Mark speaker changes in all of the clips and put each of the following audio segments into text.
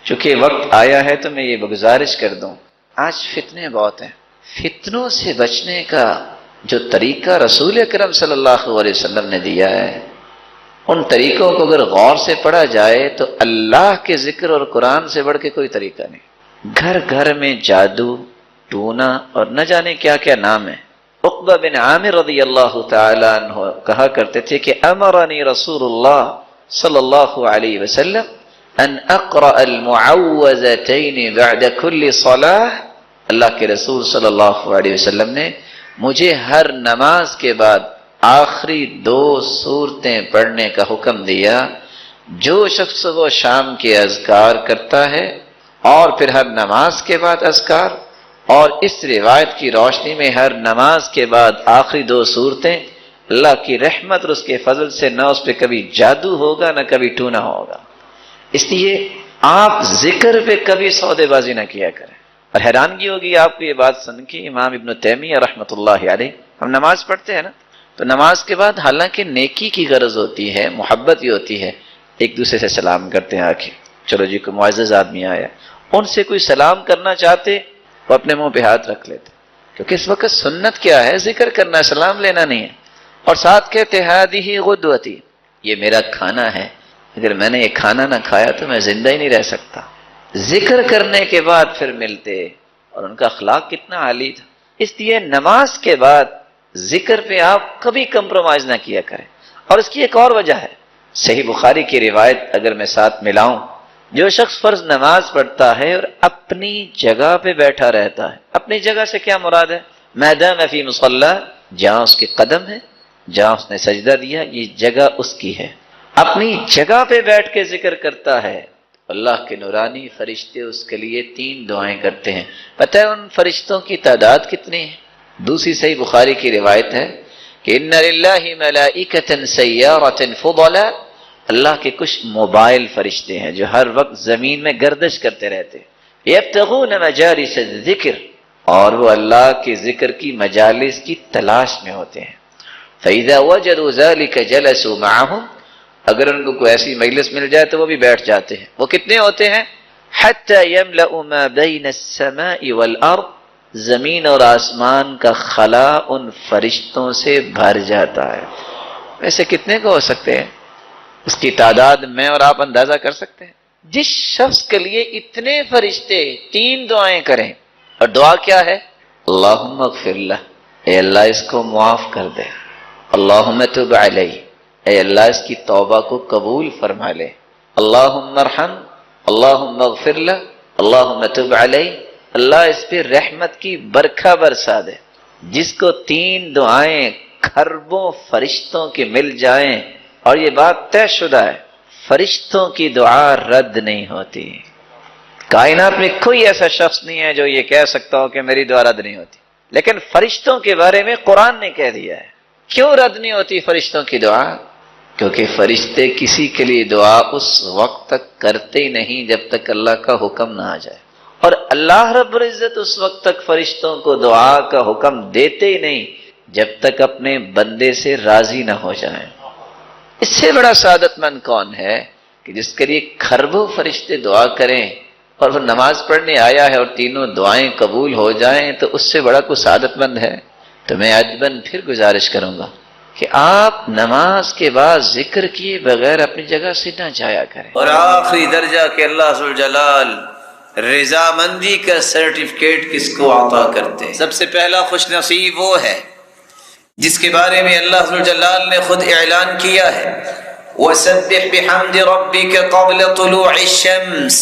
Speaker 1: چونکہ وقت آیا ہے تو میں یہ گزارش کر دوں، آج فتنے بہت ہیں، فتنوں سے بچنے کا جو طریقہ رسول اکرم صلی اللہ علیہ وسلم نے دیا ہے، ان طریقوں کو اگر غور سے پڑھا جائے تو اللہ کے ذکر اور قرآن سے بڑھ کے کوئی طریقہ نہیں۔ گھر گھر میں جادو، ٹونا اور نہ جانے کیا کیا نام ہے۔ عقبہ بن عامر رضی اللہ تعالی عنہ کہا کرتے تھے کہ امرنی رسول اللہ صلی اللہ علیہ وسلم ان اقرأ المعوذتین بعد کل صلاح، اللہ کے رسول صلی اللہ علیہ وسلم نے مجھے ہر نماز کے بعد آخری 2 سورتیں پڑھنے کا حکم دیا۔ جو شخص صبح و شام کے اذکار کرتا ہے اور پھر ہر نماز کے بعد اذکار، اور اس روایت کی روشنی میں ہر نماز کے بعد آخری 2 سورتیں، اللہ کی رحمت اور اس کے فضل سے نہ اس پہ کبھی جادو ہوگا نہ کبھی ٹونا ہوگا۔ اس لیے آپ ذکر پہ کبھی سودے بازی نہ کیا کریں۔ اور حیرانگی ہوگی آپ کو یہ بات سن کے، امام ابن تیمیہ رحمۃ اللہ علیہ، ہم نماز پڑھتے ہیں نا، تو نماز کے بعد حالانکہ نیکی کی غرض ہوتی ہے، محبت ہی ہوتی ہے، ایک دوسرے سے سلام کرتے ہیں، آ کے چلو جی کوئی معزز آدمی آیا، ان سے کوئی سلام کرنا چاہتے وہ اپنے منہ پہ ہاتھ رکھ لیتے، کیونکہ اس وقت سنت کیا ہے؟ ذکر کرنا، سلام لینا نہیں ہے۔ اور ساتھ کہتے ہادہ غدوتی، یہ میرا کھانا ہے، اگر میں نے یہ کھانا نہ کھایا تو میں زندہ ہی نہیں رہ سکتا۔ ذکر کرنے کے بعد پھر ملتے، اور ان کا اخلاق کتنا عالی تھا۔ اس لیے نماز کے بعد ذکر پہ آپ کبھی کمپرومائز نہ کیا کریں۔ اور اس کی ایک اور وجہ ہے، صحیح بخاری کی روایت اگر میں ساتھ ملاؤں، جو شخص فرض نماز پڑھتا ہے اور اپنی جگہ پہ بیٹھا رہتا ہے، اپنی جگہ سے کیا مراد ہے؟ میدان فی مصلی، جہاں اس کے قدم ہے، جہاں اس نے سجدہ دیا، یہ جگہ اس کی ہے، اپنی جگہ پہ بیٹھ کے ذکر کرتا ہے، اللہ کے نورانی فرشتے اس کے لیے 3 دعائیں کرتے ہیں۔ پتہ ہے ان فرشتوں کی تعداد کتنی ہے؟ دوسری صحیح بخاری کی روایت ہے کہ ان للہ ملائکۃ سیارۃ فضلا، اللہ کے کچھ موبائل فرشتے ہیں جو ہر وقت زمین میں گردش کرتے رہتے، یبتغون مجالس الذکر، اور وہ اللہ کے ذکر کی مجالس کی تلاش میں ہوتے ہیں۔ فإذا وجدوا ذلك جلسوا معهم، اگر ان کو کوئی ایسی مجلس مل جائے تو وہ بھی بیٹھ جاتے ہیں۔ وہ کتنے ہوتے ہیں؟ حتی یملأ ما بین السماء والارض، زمین اور آسمان کا خلا ان فرشتوں سے بھر جاتا ہے۔ ویسے کتنے کو ہو سکتے ہیں؟ اس کی تعداد میں اور آپ اندازہ کر سکتے ہیں۔ جس شخص کے لیے اتنے فرشتے 3 دعائیں کریں، اور دعا کیا ہے؟ اللہم اغفر لہ، اے اللہ اس کو معاف کر دے، اللہم تب علیہ، اے اللہ اس کی توبہ کو قبول فرما لے، اللہم ارحم، اللہم اغفر لہ، اللہم تب علیہ، اللہ اس پہ رحمت کی برکھا برسا دے۔ جس کو 3 دعائیں کھربوں فرشتوں کے مل جائیں، اور یہ بات طے شدہ ہے، فرشتوں کی دعا رد نہیں ہوتی۔ کائنات میں کوئی ایسا شخص نہیں ہے جو یہ کہہ سکتا ہو کہ میری دعا رد نہیں ہوتی، لیکن فرشتوں کے بارے میں قرآن نے کہہ دیا ہے۔ کیوں رد نہیں ہوتی فرشتوں کی دعا؟ کیونکہ فرشتے کسی کے لیے دعا اس وقت تک کرتے ہی نہیں جب تک اللہ کا حکم نہ آ جائے، اور اللہ رب العزت اس وقت تک فرشتوں کو دعا کا حکم دیتے ہی نہیں جب تک اپنے بندے سے راضی نہ ہو جائیں۔ اس سے بڑا سعادت مند کون ہے کہ جس کے لیے کھربوں فرشتے دعا کریں اور وہ نماز پڑھنے آیا ہے اور 3 دعائیں قبول ہو جائیں، تو اس سے بڑا کوئی سعادت مند ہے؟ تو میں عجباً پھر گزارش کروں گا کہ آپ نماز کے بعد ذکر کیے بغیر اپنی جگہ سے نہ جایا کریں۔
Speaker 2: اور آخری درجہ کہ اللہ ذوالجلال رضامندی کا سرٹیفکیٹ کس کو عطا کرتے ہیں؟ سب سے پہلا خوش نصیب وہ ہے جس کے بارے میں اللہ ذوالجلال نے خود اعلان کیا ہے، وَسَبِّحْ بِحَمْدِ رَبِّكَ قَبْلَ طُلُوعِ الشَّمْسِ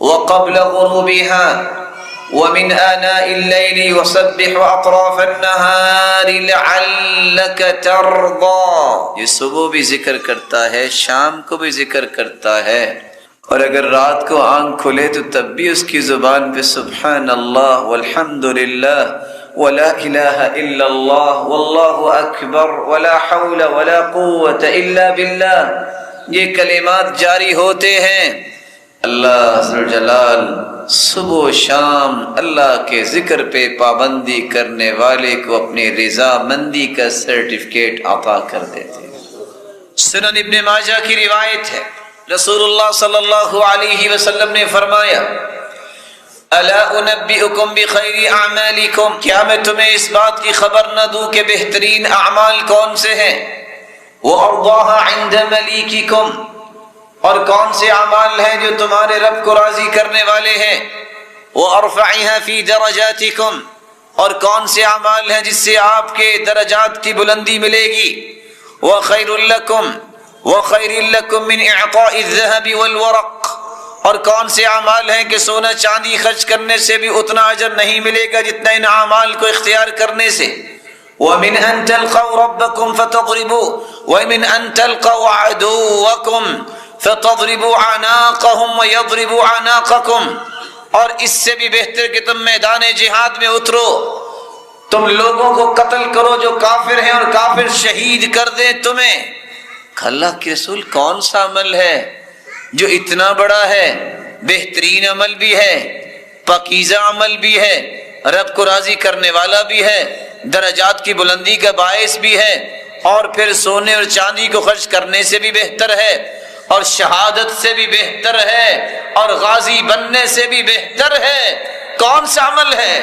Speaker 2: وَقَبْلَ غُرُوبِهَا وَمِنْ آنَاءِ اللَّيْلِ وَسَبِّحْ وَأَطْرَافَ النَّهَارِ لَعَلَّكَ تَرْضَىٰ، یہ صبح بھی ذکر کرتا ہے، شام کو بھی ذکر کرتا ہے، اور اگر رات کو آنکھ کھلے تو تب بھی اس کی زبان پہ سبحان اللہ والحمد للہ ولا الہ الا اللہ واللہ اکبر ولا حول ولا قوة الا باللہ، یہ کلمات جاری ہوتے ہیں۔ اللہ ذوالجلال صبح و شام اللہ کے ذکر پہ پابندی کرنے والے کو اپنی رضامندی کا سرٹیفکیٹ عطا کر دیتے ہیں۔ سنن ابن ماجہ کی روایت ہے رسول اللہ صلی اللہ علیہ وسلم نے فرمایا الا انبئکم بخیر اعمالکم، کیا میں تمہیں اس بات کی خبر نہ دوں کہ بہترین اعمال کون سے ہیں؟ وارضاها عند ملیککم، اور کون سے اعمال ہیں جو تمہارے رب کو راضی کرنے والے ہیں؟ وارفعها فی درجاتکم، اور کون سے اعمال ہیں جس سے آپ کے درجات کی بلندی ملے گی؟ وخیر لکم من اعطاء الذهب والورق، اور کون سے اعمال ہیں کہ سونا چاندی خرچ کرنے سے بھی اتنا اجر نہیں ملے گا جتنا ان اعمال کو اختیار کرنے سے۔ ومن ان تلقوا ربکم فتضربوا ومن ان تلقوا عدوکم فتضربوا اعناقهم ويضربوا اعناقکم، اور اس سے بھی بہتر کہ تم میدان جہاد میں اترو، تم لوگوں کو قتل کرو جو کافر ہیں اور کافر شہید کر دیں تمہیں۔ اللہ کے رسول کون سا عمل ہے جو اتنا بڑا ہے، بہترین عمل بھی ہے، پاکیزہ عمل بھی ہے، رب کو راضی کرنے والا بھی ہے، درجات کی بلندی کا باعث بھی ہے، اور پھر سونے اور چاندی کو خرچ کرنے سے بھی بہتر ہے، اور شہادت سے بھی بہتر ہے، اور غازی بننے سے بھی بہتر ہے؟ کون سا عمل ہے؟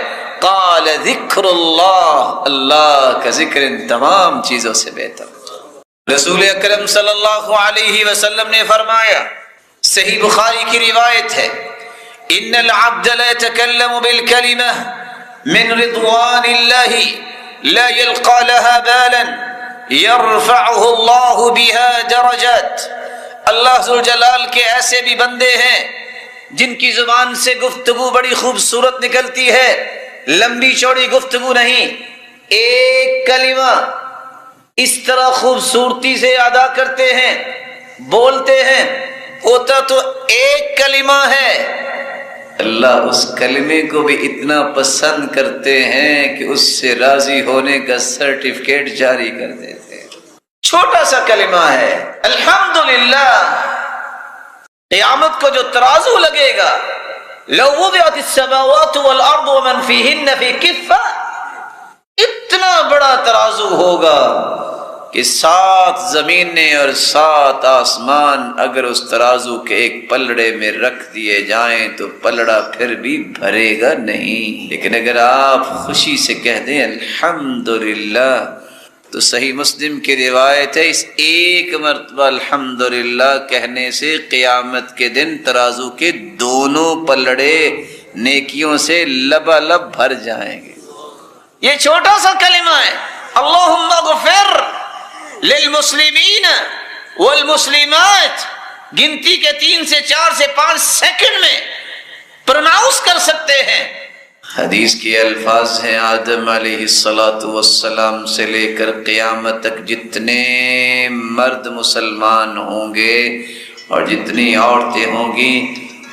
Speaker 2: قال ذکر اللہ، اللہ کا ذکر ان تمام چیزوں سے بہتر۔ رسول اکرم صلی اللہ علیہ وسلم نے فرمایا، صحیح بخاری کی روایت ہے، ان العبد لا يتكلم بالكلمة من رضوان الله لا يلقى لها بالا يرفعه الله بها درجات۔ اللہ ذوالجلال کے ایسے بھی بندے ہیں جن کی زبان سے گفتگو بڑی خوبصورت نکلتی ہے، لمبی چوڑی گفتگو نہیں، ایک کلمہ اس طرح خوبصورتی سے ادا کرتے ہیں، بولتے ہیں، ہوتا تو ایک کلمہ ہے، اللہ اس کلمے کو بھی اتنا پسند کرتے ہیں کہ اس سے راضی ہونے کا سرٹیفکیٹ جاری کر دیتے ہیں۔ چھوٹا سا کلمہ ہے، الحمدللہ۔ قیامت کو جو ترازو لگے گا، لو وضعت السماوات والارض ومن فیہن فی کفہ، اتنا بڑا ترازو ہوگا کہ 7 زمینیں اور 7 آسمان اگر اس ترازو کے ایک پلڑے میں رکھ دیے جائیں تو پلڑا پھر بھی بھرے گا نہیں۔ لیکن اگر آپ خوشی سے کہہ دیں الحمدللہ، تو صحیح مسلم کی روایت ہے، اس ایک مرتبہ الحمدللہ کہنے سے قیامت کے دن ترازو کے دونوں پلڑے نیکیوں سے لبالب بھر جائیں گے۔ یہ چھوٹا سا کلمہ ہے، اللہم اغفر للمسلمین والمسلمات، گنتی کے 3 سے 4 سے 5 سیکنڈ میں پروناؤنس کر سکتے ہیں۔ حدیث کے الفاظ ہیں، آدم علیہ السلام سے لے کر قیامت تک جتنے مرد مسلمان ہوں گے اور جتنی عورتیں ہوں گی،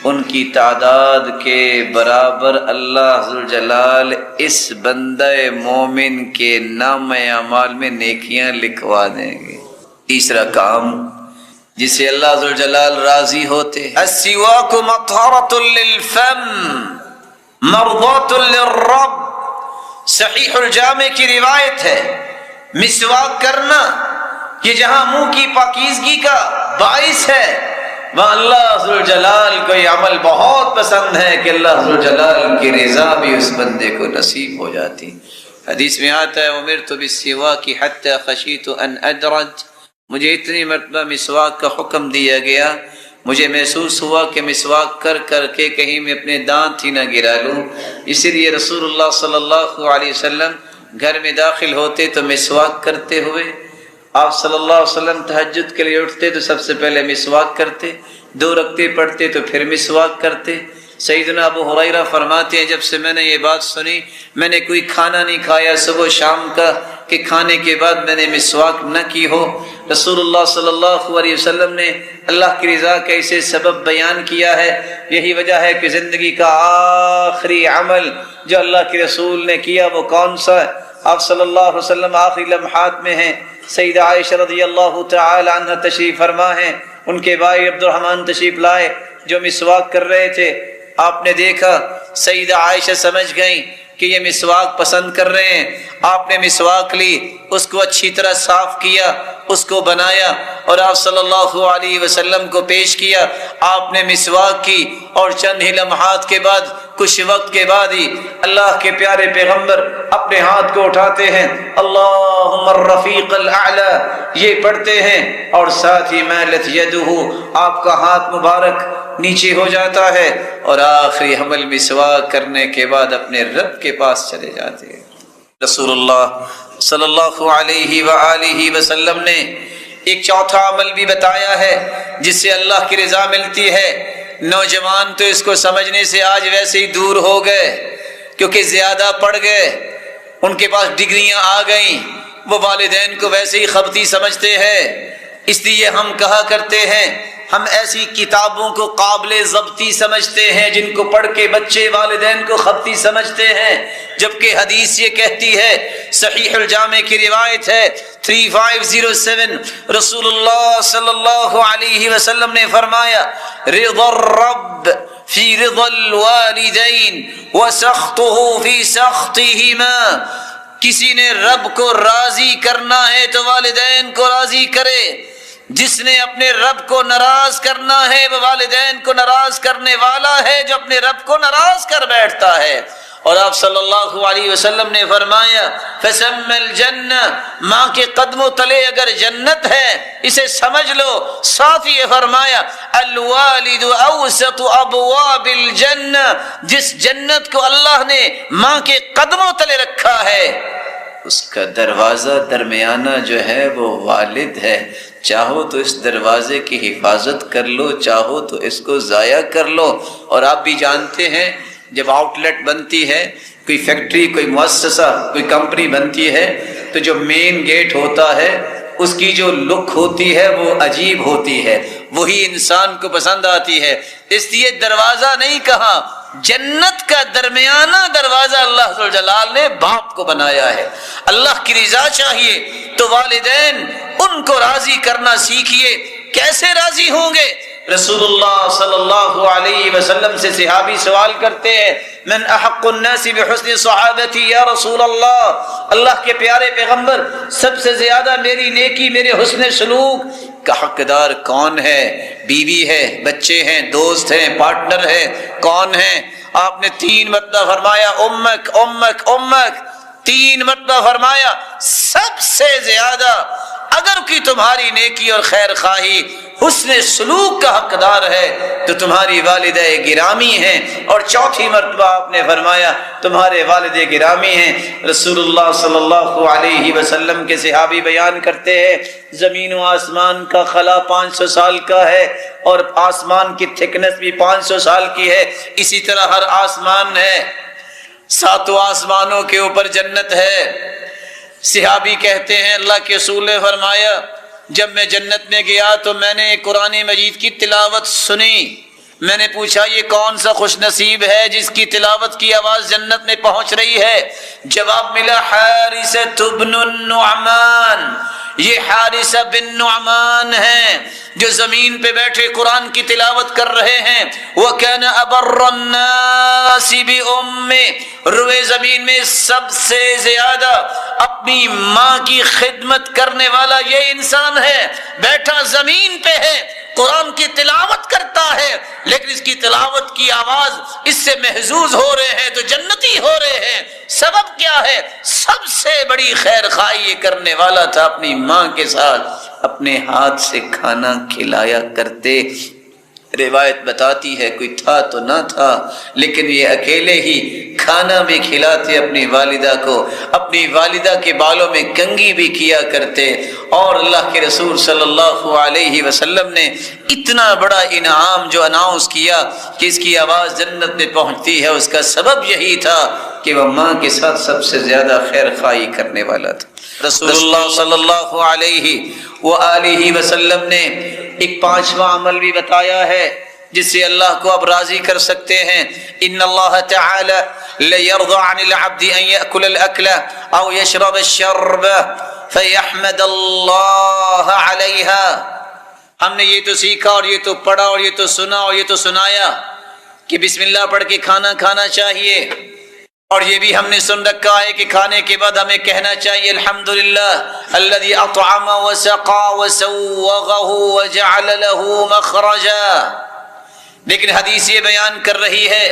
Speaker 2: ان کی تعداد کے برابر اللہ ذوالجلال اس بندہ مومن کے نام اعمال میں نیکیاں لکھوا دیں گے۔ تیسرا کام جسے اللہ ذوالجلال راضی ہوتے، السواک مطہرۃ للفم مرضات للرب، صحیح الجامع کی روایت ہے، مسواک کرنا یہ جہاں منہ کی پاکیزگی کا باعث ہے، وہاں اللہ ذوالجلال کو یہ عمل بہت پسند ہے کہ اللہ ذوالجلال کی رضا بھی اس بندے کو نصیب ہو جاتی۔ حدیث میں آتا ہے، امرت بالسواک حتی خشیت ان ادرج، مجھے اتنی مرتبہ مسواک کا حکم دیا گیا، مجھے محسوس ہوا کہ مسواک کر کر کے کہیں میں اپنے دانت ہی نہ گرا لوں، اسی لیے رسول اللہ صلی اللہ علیہ وسلم گھر میں داخل ہوتے تو مسواک کرتے ہوئے، آپ صلی اللہ علیہ وسلم تہجد کے لیے اٹھتے تو سب سے پہلے مسواک کرتے، 2 رکعتیں پڑھتے تو پھر مسواک کرتے۔ سیدنا ابو ہریرہ فرماتے ہیں، جب سے میں نے یہ بات سنی، میں نے کوئی کھانا نہیں کھایا صبح شام کا کہ کھانے کے بعد میں نے مسواک نہ کی ہو۔ رسول اللہ صلی اللہ علیہ وسلم نے اللہ کی رضا کا اسے سبب بیان کیا ہے۔ یہی وجہ ہے کہ زندگی کا آخری عمل جو اللہ کے رسول نے کیا وہ کون سا ہے؟ آپ صلی اللہ علیہ وسلم آخری لمحات میں ہیں، سیدہ عائشہ رضی اللہ تعالی عنہ تشریف فرما ہیں، ان کے بھائی عبد الرحمن تشریف لائے جو مسواک کر رہے تھے۔ آپ نے دیکھا سیدہ عائشہ سمجھ گئیں کہ یہ مسواک پسند کر رہے ہیں، آپ نے مسواک لی، اس کو اچھی طرح صاف کیا، اس کو بنایا اور آپ صلی اللہ علیہ وسلم کو پیش کیا، آپ نے مسواک کی اور چند ہی لمحات کے بعد، کچھ وقت کے بعد ہی اللہ کے پیارے پیغمبر اپنے ہاتھ کو اٹھاتے ہیں، اللہم الرفیق الاعلی یہ پڑھتے ہیں، اور ساتھ ہی مالت یدہ آپ کا ہاتھ مبارک نیچے ہو جاتا ہے، اور آخری حمل مسواک کرنے کے بعد اپنے رب کے پاس چلے جاتے ہیں۔ رسول اللہ صلی اللہ علیہ وآلہ وسلم نے ایک چوتھا عمل بھی بتایا ہے جس سے اللہ کی رضا ملتی ہے۔ نوجوان تو اس کو سمجھنے سے آج ویسے ہی دور ہو گئے، کیونکہ زیادہ پڑھ گئے، ان کے پاس ڈگریاں آ گئیں، وہ والدین کو ویسے ہی خبطی سمجھتے ہیں۔ اس لیے ہم کہا کرتے ہیں، ہم ایسی کتابوں کو قابل ضبطی سمجھتے ہیں جن کو پڑھ کے بچے والدین کو خبطی سمجھتے ہیں، جبکہ حدیث یہ کہتی ہے، صحیح الجامع کی روایت ہے 3507، رسول اللہ صلی اللہ علیہ وسلم نے فرمایا، رضا الرب فی رضا الوالدین وسخطہ فی سخطہما، کسی نے رب کو راضی کرنا ہے تو والدین کو راضی کرے، جس نے اپنے رب کو ناراض کرنا ہے وہ والدین کو ناراض کرنے والا ہے جو اپنے رب کو ناراض کر بیٹھتا ہے۔ اور آپ صلی اللہ علیہ وسلم نے فرمایا، فسم الجنہ، ماں کے قدموں تلے اگر جنت ہے اسے سمجھ لو۔ ساتھ یہ فرمایا، الوالد اوسط ابواب الجنہ، جس جنت کو اللہ نے ماں کے قدموں تلے رکھا ہے اس کا دروازہ درمیانہ جو ہے وہ والد ہے، چاہو تو اس دروازے کی حفاظت کر لو، چاہو تو اس کو ضائع کر لو۔ اور آپ بھی جانتے ہیں جب آؤٹ لیٹ بنتی ہے، کوئی فیکٹری، کوئی مؤسسہ، کوئی کمپنی بنتی ہے، تو جو مین گیٹ ہوتا ہے اس کی جو لک ہوتی ہے وہ عجیب ہوتی ہے، وہی انسان کو پسند آتی ہے۔ اس لیے دروازہ نہیں کہا، جنت کا درمیانہ دروازہ اللہ ذو الجلال نے باپ کو بنایا ہے۔ اللہ کی رضا چاہیے تو والدین ان کو راضی کرنا سیکھیے۔ کیسے راضی ہوں گے؟ رسول اللہ صلی اللہ علیہ وسلم سے صحابی سوال کرتے ہیں، من احق الناس بحسن صحابتی یا رسول اللہ، اللہ کے پیارے پیغمبر سب سے زیادہ میری نیکی، میرے حسن سلوک کا حقدار کون ہے؟ بیوی ہے، بچے ہیں، دوست ہیں، پارٹنر ہے، کون ہے؟ آپ نے 3 مرتبہ فرمایا امک امک امک، 3 مرتبہ فرمایا سب سے زیادہ اگر کوئی تمہاری نیکی اور خیر خواہی حسن سلوک کا حقدار ہے تو تمہاری والدہ گرامی ہیں، اور 4تھی مرتبہ آپ نے فرمایا تمہارے والد گرامی ہیں۔ رسول اللہ صلی اللہ علیہ وسلم کے صحابی بیان کرتے ہیں، زمین و آسمان کا خلا 500 سال کا ہے اور آسمان کی تھکنس بھی 500 سال کی ہے، اسی طرح ہر آسمان ہے، 7 آسمانوں کے اوپر جنت ہے۔ صحابی کہتے ہیں اللہ کے رسول نے فرمایا جب میں جنت میں گیا تو میں نے قرآن مجید کی تلاوت سنی، میں نے پوچھا یہ کون سا خوش نصیب ہے جس کی تلاوت کی آواز جنت میں پہنچ رہی ہے؟ جواب ملا حارثہ بن النعمان، یہ حارثہ بن نعمان ہیں جو زمین پہ بیٹھے قرآن کی تلاوت کر رہے ہیں۔ وَكَانَ أَبَرَّ النَّاسِ بِأُمِّهِ، روئے زمین میں سب سے زیادہ اپنی ماں کی خدمت کرنے والا یہ انسان ہے، بیٹھا زمین پہ ہے، قرآن کی تلاوت کرتا ہے، لیکن اس کی تلاوت کی آواز اس سے محظوظ ہو رہے ہیں تو جنتی ہو رہے ہیں۔ سبب کیا ہے؟ سب سے بڑی خیر خواہی یہ کرنے والا تھا، اپنی ماں کے ساتھ اپنے ہاتھ سے کھانا کھلایا کرتے۔ روایت بتاتی ہے کوئی تھا تو نہ تھا، لیکن یہ اکیلے ہی کھانا بھی کھلاتے اپنی والدہ کو، اپنی والدہ کے بالوں میں کنگھی بھی کیا کرتے۔ اور اللہ کے رسول صلی اللہ علیہ وسلم نے اتنا بڑا انعام جو اناؤنس کیا کہ اس کی آواز جنت میں پہنچتی ہے، اس کا سبب یہی تھا کہ وہ ماں کے ساتھ سب سے زیادہ خیر خواہی کرنے والا تھا۔ رسول اللہ صلی اللہ علیہ وآلہ وسلم نے ایک 5واں عمل بھی بتایا ہے جس سے اللہ کو آپ راضی کر سکتے ہیں۔ ان اللہ تعالی لیرضى عن العبد ان يأكل الاكل او يشرب الشرب فيحمد اللہ علیہا۔ ہم نے یہ تو سیکھا اور یہ تو پڑھا اور یہ تو سنا اور یہ تو سنایا کہ بسم اللہ پڑھ کے کھانا کھانا چاہیے، اور یہ بھی ہم نے سن رکھا ہے کہ کھانے کے بعد ہمیں کہنا چاہیے الحمدللہ الذی اطعم وسقا وسوغہ وجعل له مخرجا، لیکن حدیث یہ بیان کر رہی ہے،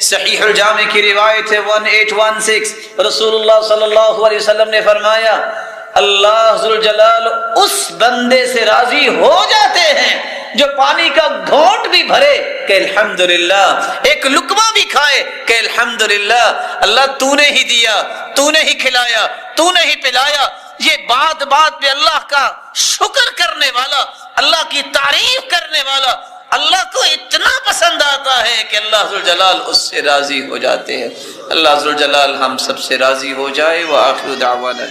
Speaker 2: صحیح الجامع کی روایت ہے 1816، رسول اللہ صلی اللہ علیہ وسلم نے فرمایا اللہ ذوالجلال اس بندے سے راضی ہو جاتے ہیں جو پانی کا گھونٹ بھی بھرے کہ الحمدللہ، ایک لقمہ بھی کھائے کہ الحمدللہ، اللہ تو نے ہی دیا، تو نے ہی کھلایا، تو نے ہی پلایا۔ یہ بات بات پہ اللہ کا شکر کرنے والا، اللہ کی تعریف کرنے والا اللہ کو اتنا پسند آتا ہے کہ اللہ ذوالجلال اس سے راضی ہو جاتے ہیں۔ اللہ ذوالجلال ہم سب سے راضی ہو جائے۔ وآخر دعوانا